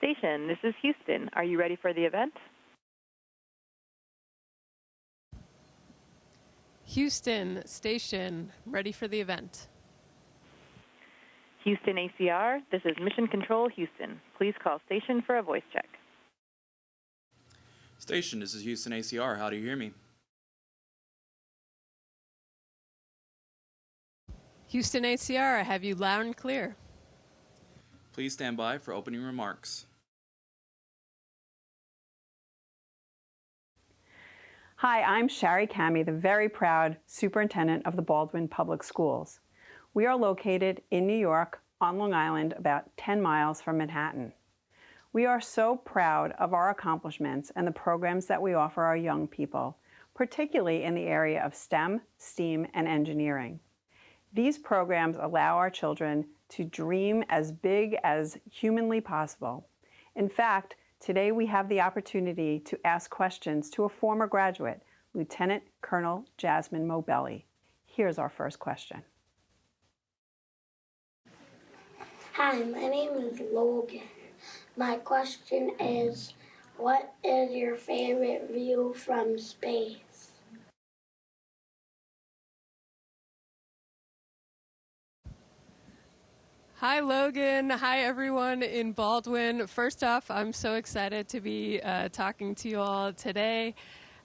Station, this is Houston. Are you ready for the event? Houston Station, ready for the event. Houston ACR, this is Mission Control Houston. Please call station for a voice check. Station, this is Houston ACR. How do you hear me? Houston ACR, I have you loud and clear. Please stand by for opening remarks. Hi, I'm Shari Cami, the very proud superintendent of the Baldwin Public Schools. We are located in New York on Long Island, about 10 miles from Manhattan. We are so proud of our accomplishments and the programs that we offer our young people, particularly in the area of STEM, STEAM, and engineering. These programs allow our children to dream as big as humanly possible. In fact, today we have the opportunity to ask questions to a former graduate, Lieutenant Colonel Jasmin Moghbeli. Here's our first question. Hi, my name is Logan. My question is, what is your favorite view from space? Hi, Logan. Hi, everyone in Baldwin. First off, I'm so excited to be talking to you all today.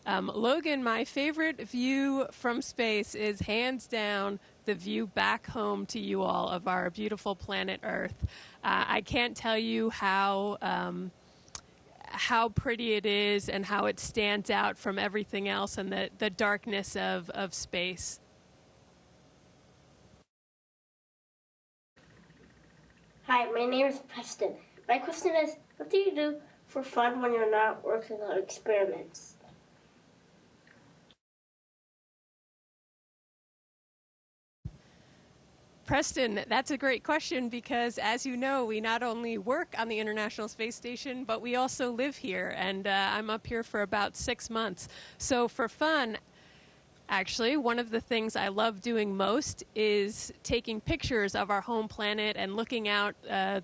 Logan, my favorite view from space is hands down the view back home to you all of our beautiful planet Earth. I can't tell you how pretty it is and how it stands out from everything else and the darkness of space. Hi, my name is Preston. My question is, what do you do for fun when you're not working on experiments? Preston, that's a great question because, as you know, we not only work on the International Space Station, but we also live here, and I'm up here for about 6 months. So for fun, actually, one of the things I love doing most is taking pictures of our home planet and looking out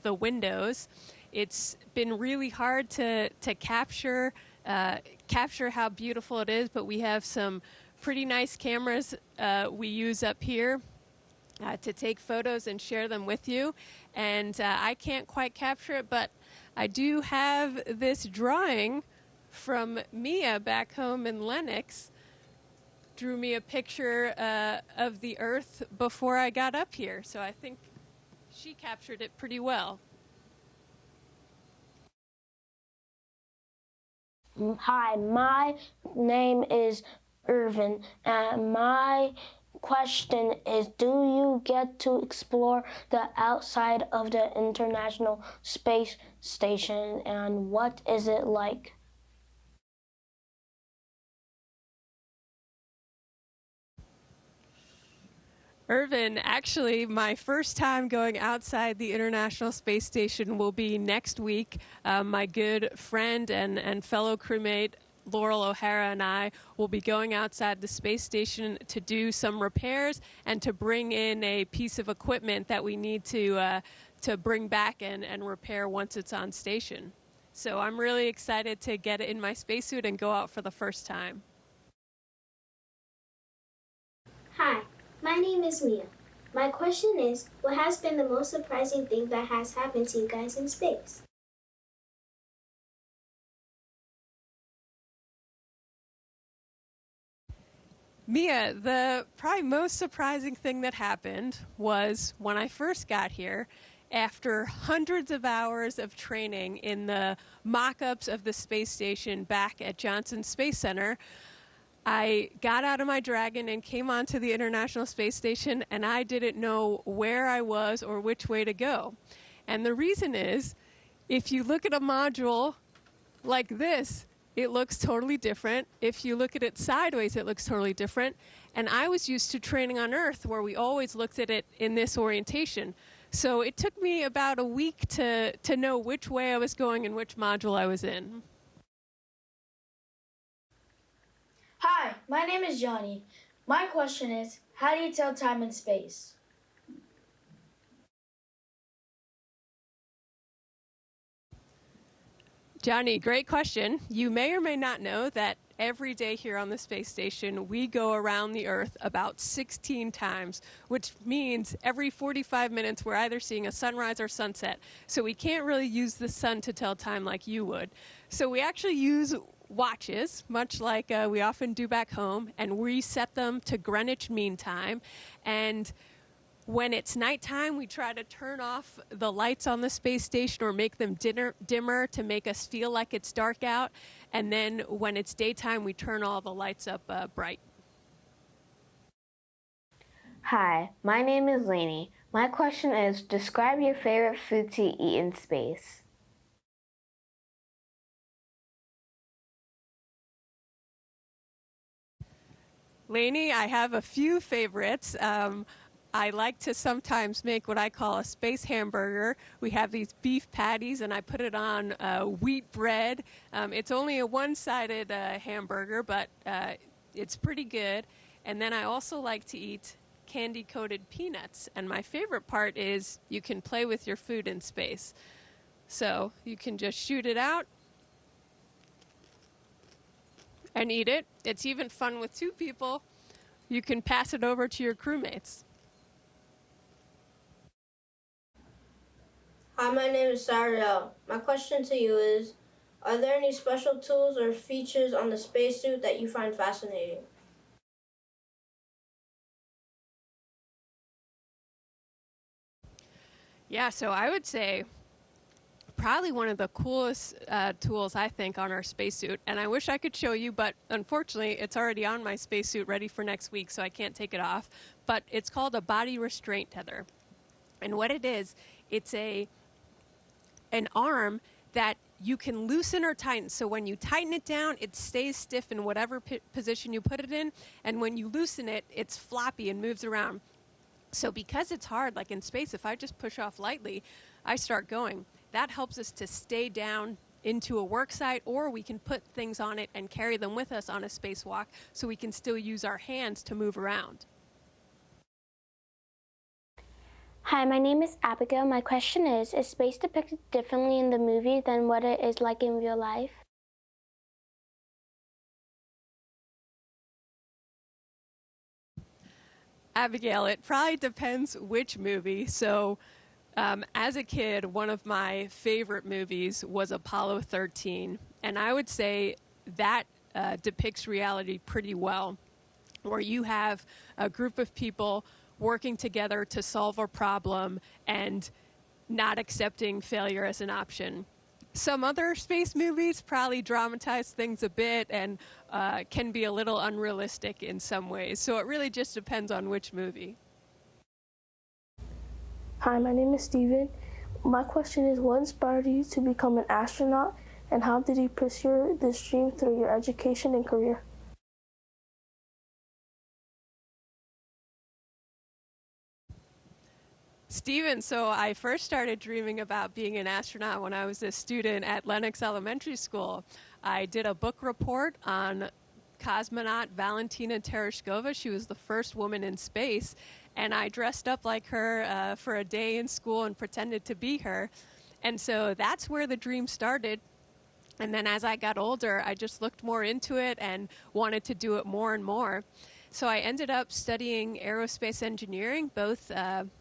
the windows. It's been really hard to capture how beautiful it is, but we have some pretty nice cameras we use up here to take photos and share them with you. And I can't quite capture it, but I do have this drawing from Mia back home in Lenox. Drew me a picture of the Earth before I got up here, so I think she captured it pretty well. Hi, my name is Irvin, and my question is, do you get to explore the outside of the International Space Station, and what is it like? Irvin, actually, my first time going outside the International Space Station will be next week. My good friend and fellow crewmate Laurel O'Hara and I will be going outside the space station to do some repairs and to bring in a piece of equipment that we need to bring back and repair once it's on station. So I'm really excited to get in my spacesuit and go out for the first time. Hi, my name is Mia. My question is, what has been the most surprising thing that has happened to you guys in space? Mia, the probably most surprising thing that happened was when I first got here, after hundreds of hours of training in the mock-ups of the space station back at Johnson Space Center, I got out of my Dragon and came onto the International Space Station, and I didn't know where I was or which way to go. And the reason is, if you look at a module like this, it looks totally different. If you look at it sideways, it looks totally different. And I was used to training on Earth, where we always looked at it in this orientation. So it took me about a week to know which way I was going and which module I was in. Hi, my name is Johnny. My question is, how do you tell time in space? Johnny, great question. You may or may not know that every day here on the space station, we go around the Earth about 16 times, which means every 45 minutes we're either seeing a sunrise or sunset. So we can't really use the sun to tell time like you would. So we actually use watches, much like we often do back home, and we set them to Greenwich Mean Time. And when it's nighttime, we try to turn off the lights on the space station or make them dimmer to make us feel like it's dark out. And then when it's daytime, we turn all the lights up bright. Hi, my name is Lainey. My question is, describe your favorite food to eat in space. Lainey, I have a few favorites. I like to sometimes make what I call a space hamburger. We have these beef patties, and I put it on wheat bread. It's only a one-sided hamburger, but it's pretty good. And then I also like to eat candy-coated peanuts. And my favorite part is you can play with your food in space. So you can just shoot it out and eat it. It's even fun with two people. You can pass it over to your crewmates. Hi, my name is Sariel. My question to you is, are there any special tools or features on the spacesuit that you find fascinating? Yeah, so I would say probably one of the coolest tools, I think, on our spacesuit. And I wish I could show you, but unfortunately, it's already on my spacesuit ready for next week, so I can't take it off. But it's called a body restraint tether. And what it is, it's an arm that you can loosen or tighten. So when you tighten it down, it stays stiff in whatever position you put it in. And when you loosen it, it's floppy and moves around. So because it's hard, like in space, if I just push off lightly, I start going. That helps us to stay down into a work site, or we can put things on it and carry them with us on a spacewalk so we can still use our hands to move around. Hi, my name is Abigail. My question is space depicted differently in the movie than what it is like in real life? Abigail, it probably depends which movie. So as a kid, one of my favorite movies was Apollo 13. And I would say that depicts reality pretty well, where you have a group of people working together to solve a problem and not accepting failure as an option. Some other space movies probably dramatize things a bit and can be a little unrealistic in some ways. So it really just depends on which movie. Hi, my name is Steven. My question is, what inspired you to become an astronaut, and how did you pursue this dream through your education and career? Steven, so I first started dreaming about being an astronaut when I was a student at Lenox Elementary School. I did a book report on cosmonaut Valentina Tereshkova. She was the first woman in space, and I dressed up like her for a day in school and pretended to be her. And so that's where the dream started. And then as I got older, I just looked more into it and wanted to do it more and more. So I ended up studying aerospace engineering, both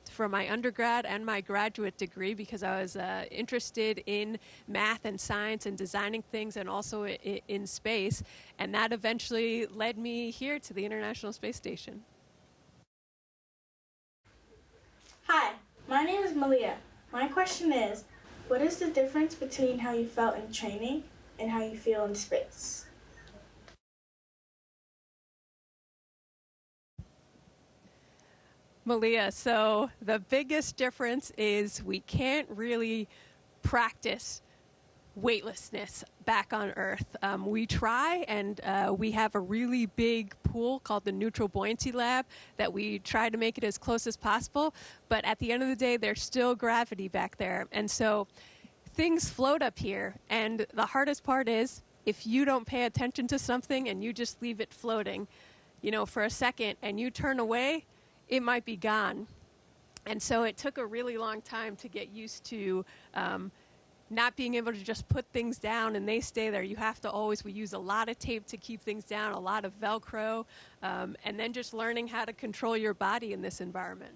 for my undergrad and my graduate degree, because I was interested in math and science and designing things, and also in space. And that eventually led me here to the International Space Station. Hi, my name is Malia. My question is, what is the difference between how you felt in training and how you feel in space? Malia, so the biggest difference is we can't really practice weightlessness back on Earth. We try, and we have a really big pool called the Neutral Buoyancy Lab that we try to make it as close as possible, but at the end of the day, there's still gravity back there. And so things float up here, and the hardest part is if you don't pay attention to something and you just leave it floating, for a second, and you turn away, it might be gone. And so it took a really long time to get used to not being able to just put things down and they stay there. You have to always, we use a lot of tape to keep things down, a lot of Velcro, and then just learning how to control your body in this environment.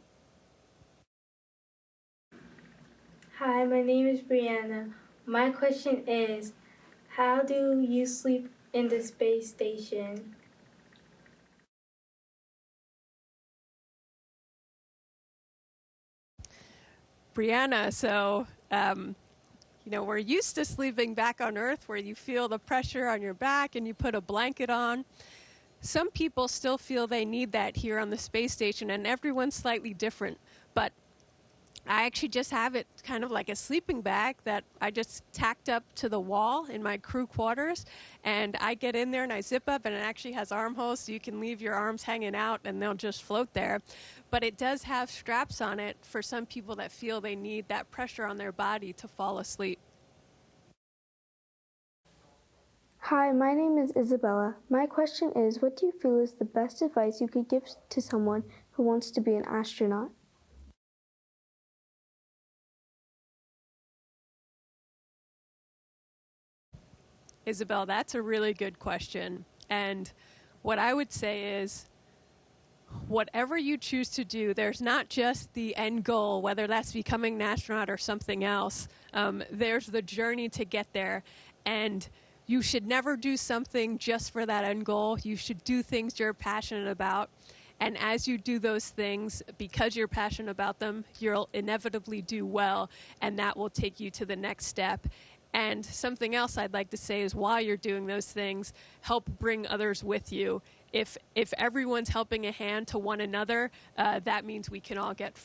Hi, my name is Brianna. My question is, how do you sleep in the space station? Brianna, so, we're used to sleeping back on Earth where you feel the pressure on your back and you put a blanket on. Some people still feel they need that here on the space station, and everyone's slightly different. But I actually just have it kind of like a sleeping bag that I just tacked up to the wall in my crew quarters, and I get in there and I zip up, and it actually has armholes so you can leave your arms hanging out and they'll just float there. But it does have straps on it for some people that feel they need that pressure on their body to fall asleep. Hi, my name is Isabella. My question is, what do you feel is the best advice you could give to someone who wants to be an astronaut? Isabel, that's a really good question. And what I would say is, whatever you choose to do, there's not just the end goal, whether that's becoming an astronaut or something else. There's the journey to get there. And you should never do something just for that end goal. You should do things you're passionate about. And as you do those things, because you're passionate about them, you'll inevitably do well, and that will take you to the next step. And something else I'd like to say is, while you're doing those things, help bring others with you. If everyone's helping a hand to one another, that means we can all get further.